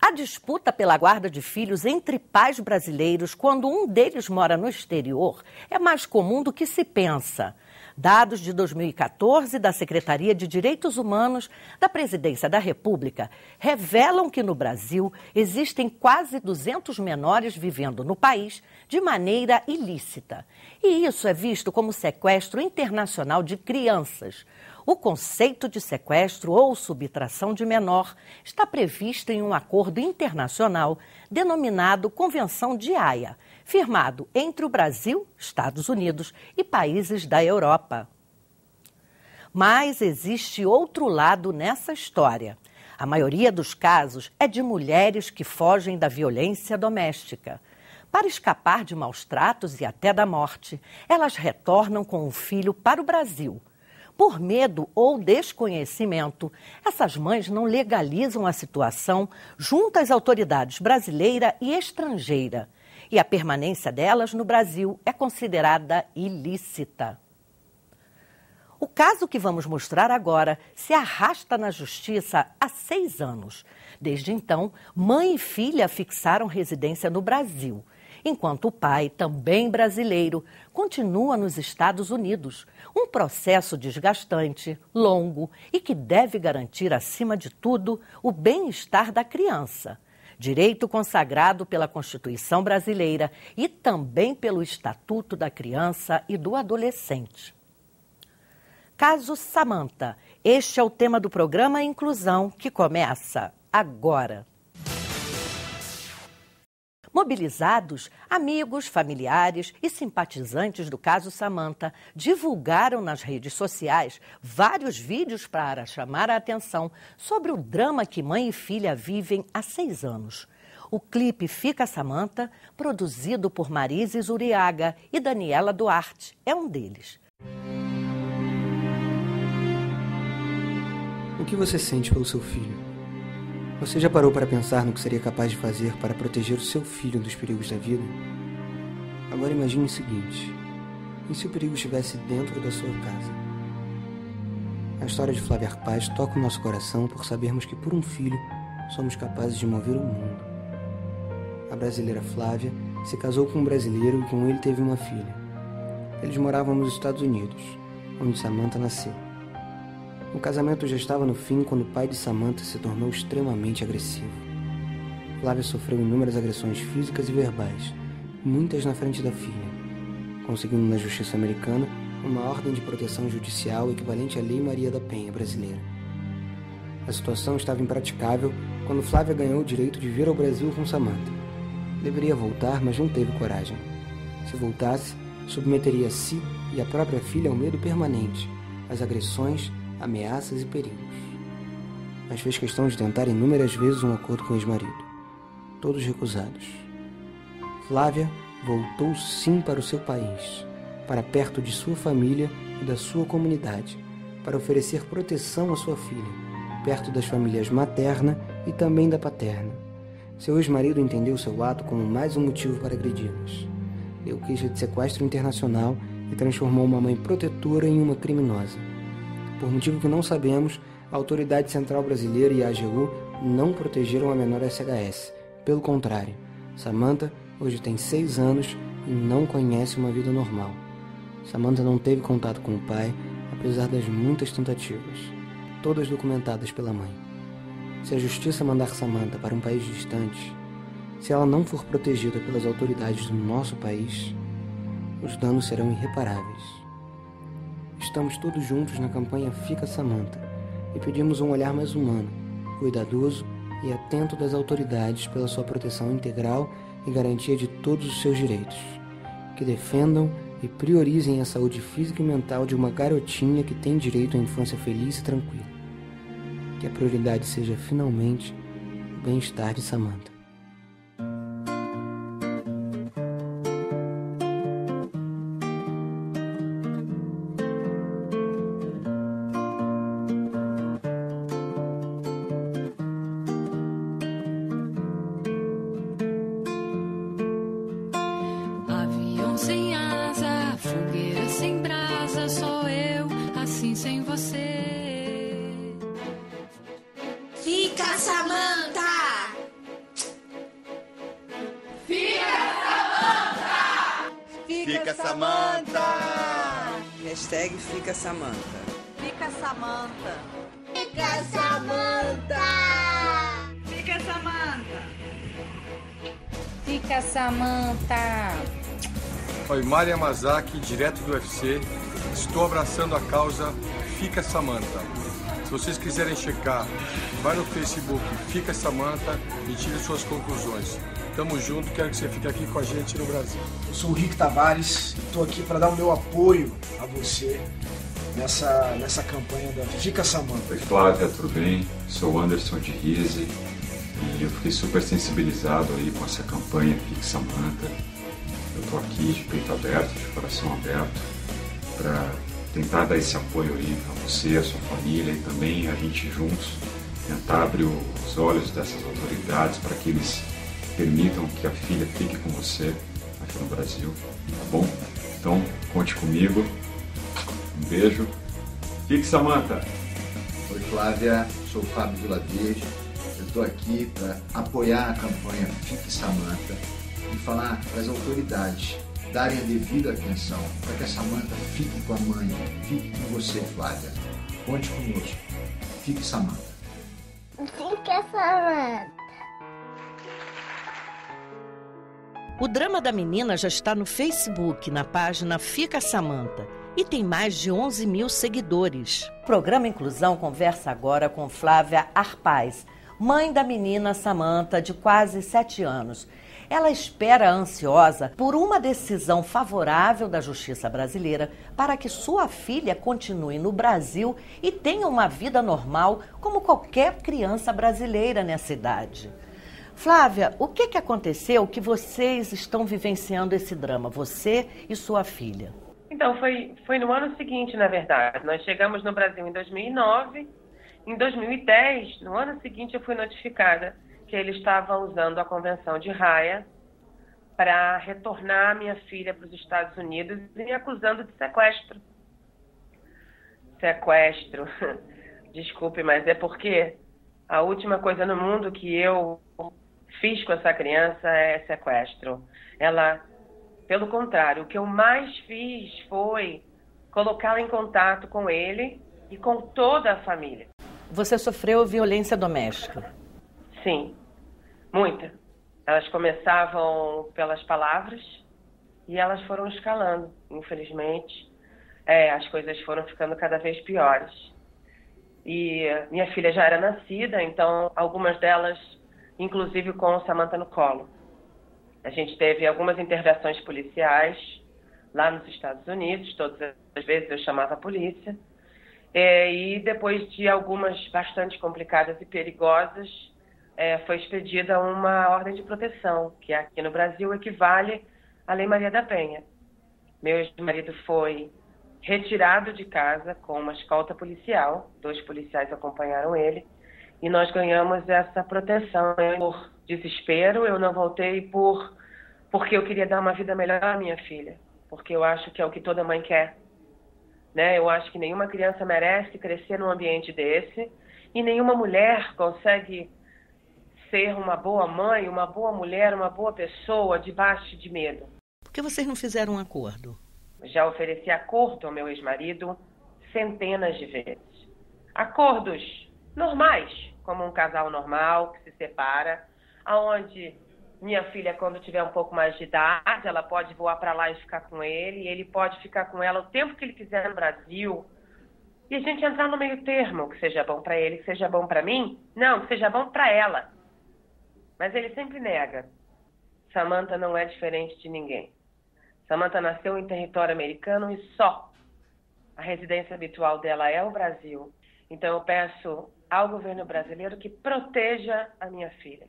A disputa pela guarda de filhos entre pais brasileiros quando um deles mora no exterior é mais comum do que se pensa. Dados de 2014 da Secretaria de Direitos Humanos da Presidência da República revelam que no Brasil existem quase 200 menores vivendo no país de maneira ilícita. E isso é visto como sequestro internacional de crianças. O conceito de sequestro ou subtração de menor está previsto em um acordo internacional denominado Convenção de Haia, firmado entre o Brasil, Estados Unidos e países da Europa. Mas existe outro lado nessa história. A maioria dos casos é de mulheres que fogem da violência doméstica. Para escapar de maus tratos e até da morte, elas retornam com o filho para o Brasil. Por medo ou desconhecimento, essas mães não legalizam a situação junto às autoridades brasileira e estrangeira. E a permanência delas no Brasil é considerada ilícita. O caso que vamos mostrar agora se arrasta na justiça há 6 anos. Desde então, mãe e filha fixaram residência no Brasil, enquanto o pai, também brasileiro, continua nos Estados Unidos. Um processo desgastante, longo e que deve garantir, acima de tudo, o bem-estar da criança. Direito consagrado pela Constituição brasileira e também pelo Estatuto da Criança e do Adolescente. Caso Samantha. Este é o tema do programa Inclusão, que começa agora. Mobilizados, amigos, familiares e simpatizantes do caso Samantha divulgaram nas redes sociais vários vídeos para chamar a atenção sobre o drama que mãe e filha vivem há 6 anos. O clipe Fica Samantha, produzido por Marizes Uriaga e Daniela Duarte, é um deles. O que você sente pelo seu filho? Você já parou para pensar no que seria capaz de fazer para proteger o seu filho dos perigos da vida? Agora imagine o seguinte: e se o perigo estivesse dentro da sua casa? A história de Flávia Arpaz toca o nosso coração por sabermos que por um filho somos capazes de mover o mundo. A brasileira Flávia se casou com um brasileiro e com ele teve uma filha. Eles moravam nos Estados Unidos, onde Samantha nasceu. O casamento já estava no fim quando o pai de Samantha se tornou extremamente agressivo. Flávia sofreu inúmeras agressões físicas e verbais, muitas na frente da filha, conseguindo na justiça americana uma ordem de proteção judicial equivalente à Lei Maria da Penha brasileira. A situação estava impraticável quando Flávia ganhou o direito de vir ao Brasil com Samantha. Deveria voltar, mas não teve coragem. Se voltasse, submeteria a si e a própria filha ao medo permanente, às agressões, ameaças e perigos. Mas fez questão de tentar inúmeras vezes um acordo com o ex-marido. Todos recusados. Flávia voltou sim para o seu país, para perto de sua família e da sua comunidade, para oferecer proteção à sua filha, perto das famílias materna e também da paterna. Seu ex-marido entendeu seu ato como mais um motivo para agredi-las. Deu queixa de sequestro internacional e transformou uma mãe protetora em uma criminosa. Por motivo que não sabemos, a Autoridade Central Brasileira e a AGU não protegeram a menor SHS. Pelo contrário, Samantha hoje tem 6 anos e não conhece uma vida normal. Samantha não teve contato com o pai, apesar das muitas tentativas, todas documentadas pela mãe. Se a justiça mandar Samantha para um país distante, se ela não for protegida pelas autoridades do nosso país, os danos serão irreparáveis. Estamos todos juntos na campanha Fica Samantha e pedimos um olhar mais humano, cuidadoso e atento das autoridades pela sua proteção integral e garantia de todos os seus direitos. Que defendam e priorizem a saúde física e mental de uma garotinha que tem direito à infância feliz e tranquila. Que a prioridade seja finalmente o bem-estar de Samantha. Sem asa, fogueira sem brasa, sou eu, assim sem você. Fica, Samantha! Fica Samanta! Hashtag Fica Samanta. Fica Samanta! Fica Samanta! Fica Samanta! Fica Samanta! Oi, Mari Yamazaki, direto do UFC. Estou abraçando a causa Fica Samanta. Se vocês quiserem checar, vai no Facebook Fica Samanta e tire suas conclusões. Tamo junto, quero que você fique aqui com a gente no Brasil. Eu sou o Rick Tavares e estou aqui para dar o meu apoio a você nessa campanha da Fica Samanta. Oi Flávia, tudo bem? Sou o Anderson de Rize e eu fiquei super sensibilizado aí com essa campanha Fica Samanta. Eu estou aqui de peito aberto, de coração aberto, para tentar dar esse apoio aí a você, a sua família e também a gente juntos tentar abrir os olhos dessas autoridades para que eles permitam que a filha fique com você aqui no Brasil, tá bom? Então, conte comigo. Um beijo. Fique Samanta! Oi Flávia, sou o Fábio Viladejo. Eu estou aqui para apoiar a campanha Fique Samanta e falar para as autoridades darem a devida atenção para que a Samanta fique com a mãe, fique com você, Flávia. Conte conosco. Fique Samanta. Fica Samanta. O drama da menina já está no Facebook, na página Fica Samanta, e tem mais de 11 mil seguidores. O programa Inclusão conversa agora com Flávia Arpaz, mãe da menina Samanta, de quase 7 anos. Ela espera ansiosa por uma decisão favorável da Justiça brasileira para que sua filha continue no Brasil e tenha uma vida normal como qualquer criança brasileira nessa idade. Flávia, o que aconteceu que vocês estão vivenciando esse drama, você e sua filha? Então, foi no ano seguinte, na verdade. Nós chegamos no Brasil em 2009. Em 2010, no ano seguinte, eu fui notificada que ele estava usando a Convenção de Haia para retornar minha filha para os Estados Unidos e me acusando de sequestro. Sequestro. Desculpe, mas é porque a última coisa no mundo que eu fiz com essa criança é sequestro. Ela, pelo contrário, o que eu mais fiz foi colocá-la em contato com ele e com toda a família. Você sofreu violência doméstica? Sim, muita. Elas começavam pelas palavras e elas foram escalando, infelizmente. As coisas foram ficando cada vez piores. E minha filha já era nascida, então algumas delas, inclusive com o Samanta no colo. A gente teve algumas intervenções policiais lá nos Estados Unidos, todas as vezes eu chamava a polícia. E depois de algumas bastante complicadas e perigosas, foi expedida uma ordem de proteção, que aqui no Brasil equivale à Lei Maria da Penha. Meu ex-marido foi retirado de casa com uma escolta policial, 2 policiais acompanharam ele, e nós ganhamos essa proteção. Por desespero, eu não voltei porque eu queria dar uma vida melhor à minha filha, porque eu acho que é o que toda mãe quer. Né? Eu acho que nenhuma criança merece crescer num ambiente desse, e nenhuma mulher consegue ser uma boa mãe, uma boa mulher, uma boa pessoa debaixo de medo. Por que vocês não fizeram um acordo? Já ofereci acordo ao meu ex-marido centenas de vezes. Acordos normais, como um casal normal que se separa, aonde minha filha, quando tiver um pouco mais de idade, ela pode voar para lá e ficar com ele, e ele pode ficar com ela o tempo que ele quiser no Brasil, e a gente entrar no meio termo, que seja bom para ele, que seja bom para mim, não, que seja bom para ela. Mas ele sempre nega. Samanta não é diferente de ninguém. Samanta nasceu em território americano e só. A residência habitual dela é o Brasil. Então eu peço ao governo brasileiro que proteja a minha filha.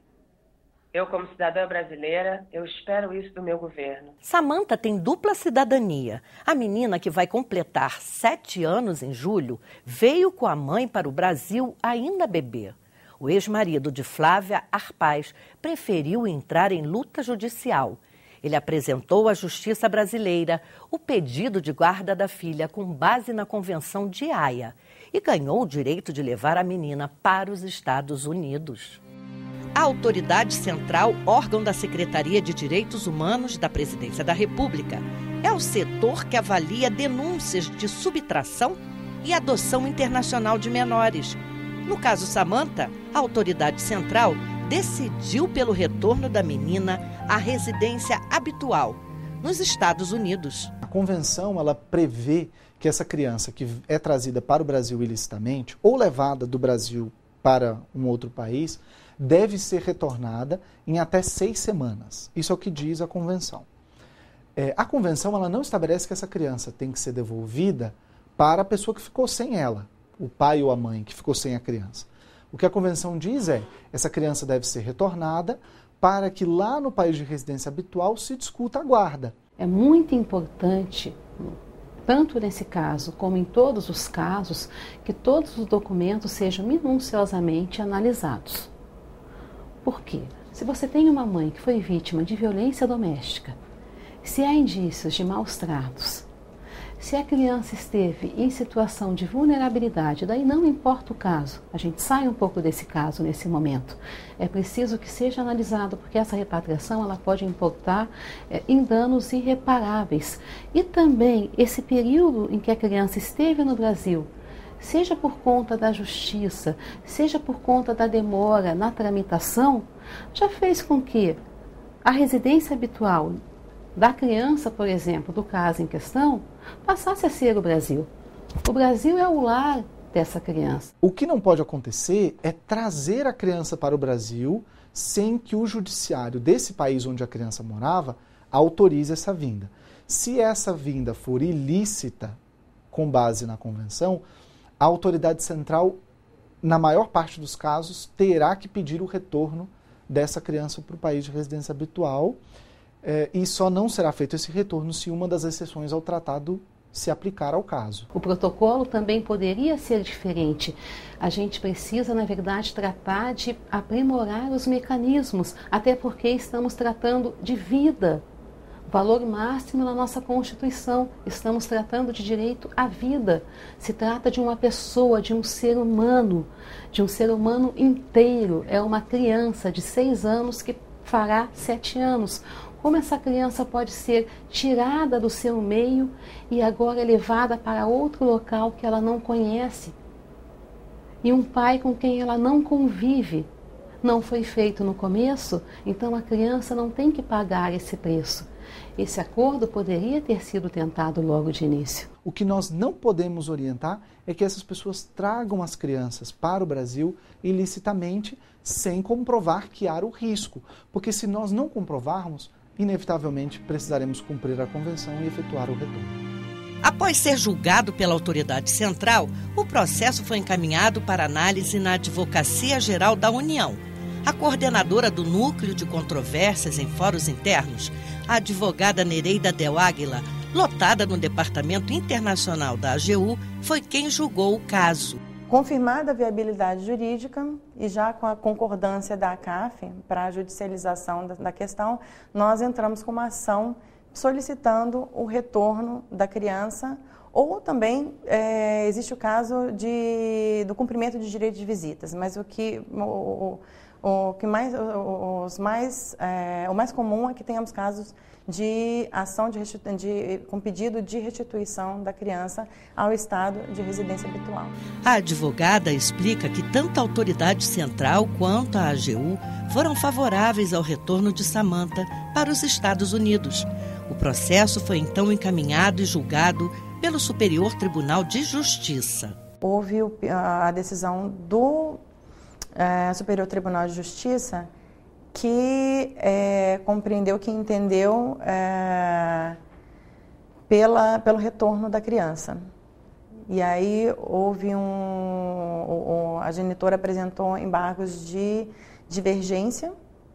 Eu, como cidadã brasileira, eu espero isso do meu governo. Samanta tem dupla cidadania. A menina, que vai completar 7 anos em julho, veio com a mãe para o Brasil ainda bebê. O ex-marido de Flávia Arpaz preferiu entrar em luta judicial. Ele apresentou à Justiça brasileira o pedido de guarda da filha com base na Convenção de Haia e ganhou o direito de levar a menina para os Estados Unidos. A Autoridade Central, órgão da Secretaria de Direitos Humanos da Presidência da República, é o o setor que avalia denúncias de subtração e adoção internacional de menores. No caso Samantha, a autoridade central decidiu pelo retorno da menina à residência habitual, nos Estados Unidos. A convenção, ela prevê que essa criança que é trazida para o Brasil ilicitamente ou levada do Brasil para um outro país deve ser retornada em até 6 semanas. Isso é o que diz a convenção. A convenção, ela não estabelece que essa criança tem que ser devolvida para a pessoa que ficou sem ela, o pai ou a mãe que ficou sem a criança. O que a convenção diz é, essa criança deve ser retornada para que lá no país de residência habitual se discuta a guarda. É muito importante, tanto nesse caso como em todos os casos, que todos os documentos sejam minuciosamente analisados. Por quê? Se você tem uma mãe que foi vítima de violência doméstica, se há indícios de maus tratos, se a criança esteve em situação de vulnerabilidade, daí não importa o caso, a gente sai um pouco desse caso nesse momento. É preciso que seja analisado, porque essa repatriação ela pode importar em danos irreparáveis. E também esse período em que a criança esteve no Brasil, seja por conta da justiça, seja por conta da demora na tramitação, já fez com que a residência habitual da criança, por exemplo, do caso em questão, passasse a ser o Brasil. O Brasil é o lar dessa criança. O que não pode acontecer é trazer a criança para o Brasil sem que o judiciário desse país onde a criança morava autorize essa vinda. Se essa vinda for ilícita, com base na convenção, a autoridade central, na maior parte dos casos, terá que pedir o retorno dessa criança para o país de residência habitual. E só não será feito esse retorno se uma das exceções ao tratado se aplicar ao caso. O protocolo também poderia ser diferente. A gente precisa, na verdade, tratar de aprimorar os mecanismos, até porque estamos tratando de vida. Valor máximo na nossa Constituição. Estamos tratando de direito à vida. Se trata de uma pessoa, de um ser humano inteiro. É uma criança de 6 anos que fará 7 anos. Como essa criança pode ser tirada do seu meio e agora levada para outro local que ela não conhece? E um pai com quem ela não convive. Não foi feito no começo, então a criança não tem que pagar esse preço. Esse acordo poderia ter sido tentado logo de início. O que nós não podemos orientar é que essas pessoas tragam as crianças para o Brasil ilicitamente sem comprovar que há o risco. Porque se nós não comprovarmos, inevitavelmente precisaremos cumprir a convenção e efetuar o retorno. Após ser julgado pela autoridade central, o processo foi encaminhado para análise na Advocacia Geral da União. A coordenadora do Núcleo de Controvérsias em Fóruns Internos, a advogada Nereida Del Águila, lotada no Departamento Internacional da AGU, foi quem julgou o caso. Confirmada a viabilidade jurídica e já com a concordância da ACAF para a judicialização da questão, nós entramos com uma ação solicitando o retorno da criança ou também existe o caso do cumprimento de direito de visitas, mas o mais comum é que tenhamos casos de ação com pedido de restituição da criança ao estado de residência habitual. A advogada explica que tanto a autoridade central quanto a AGU foram favoráveis ao retorno de Samantha para os Estados Unidos. O processo foi então encaminhado e julgado pelo Superior Tribunal de Justiça. Houve a decisão do Superior Tribunal de Justiça que compreendeu, que entendeu pelo retorno da criança. E aí houve a genitora apresentou embargos de divergência,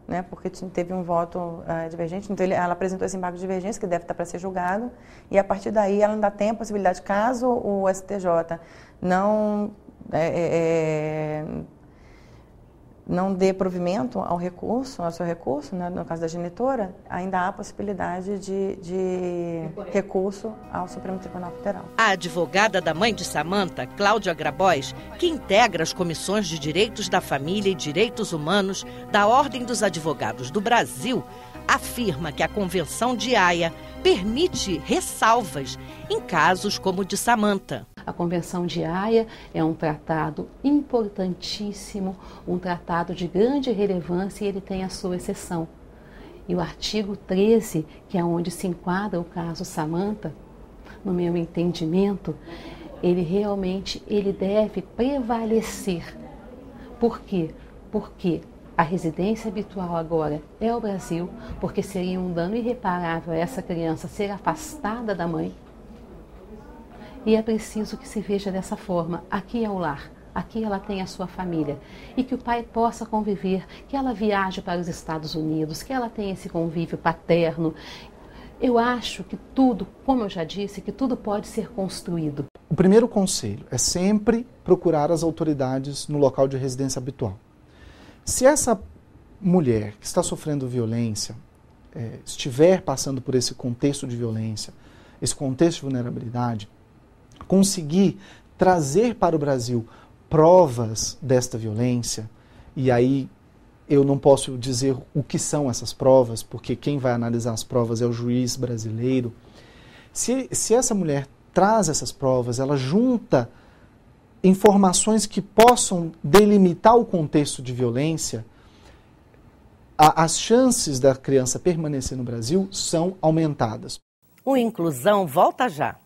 né, porque teve um voto divergente, então ela apresentou esse embargo de divergência, que deve estar para ser julgado, e a partir daí ela ainda tem a possibilidade, caso o STJ não dê provimento ao seu recurso, né, no caso da genitora, ainda há a possibilidade de recurso ao Supremo Tribunal Federal. A advogada da mãe de Samantha, Cláudia Grabois, que integra as comissões de Direitos da Família e Direitos Humanos da Ordem dos Advogados do Brasil, afirma que a Convenção de Haia permite ressalvas em casos como o de Samantha. A Convenção de Haia é um tratado importantíssimo, um tratado de grande relevância e ele tem a sua exceção. E o artigo 13, que é onde se enquadra o caso Samantha, no meu entendimento, ele realmente deve prevalecer. Por quê? Porque a residência habitual agora é o Brasil, porque seria um dano irreparável a essa criança ser afastada da mãe. E é preciso que se veja dessa forma. Aqui é o lar, aqui ela tem a sua família. E que o pai possa conviver, que ela viaje para os Estados Unidos, que ela tenha esse convívio paterno. Eu acho que tudo, como eu já disse, que tudo pode ser construído. O primeiro conselho é sempre procurar as autoridades no local de residência habitual. Se essa mulher que está sofrendo violência estiver passando por esse contexto de violência, esse contexto de vulnerabilidade, conseguir trazer para o Brasil provas desta violência, e aí eu não posso dizer o que são essas provas, porque quem vai analisar as provas é o juiz brasileiro. Se essa mulher traz essas provas, ela junta informações que possam delimitar o contexto de violência, as chances da criança permanecer no Brasil são aumentadas. O Inclusão volta já.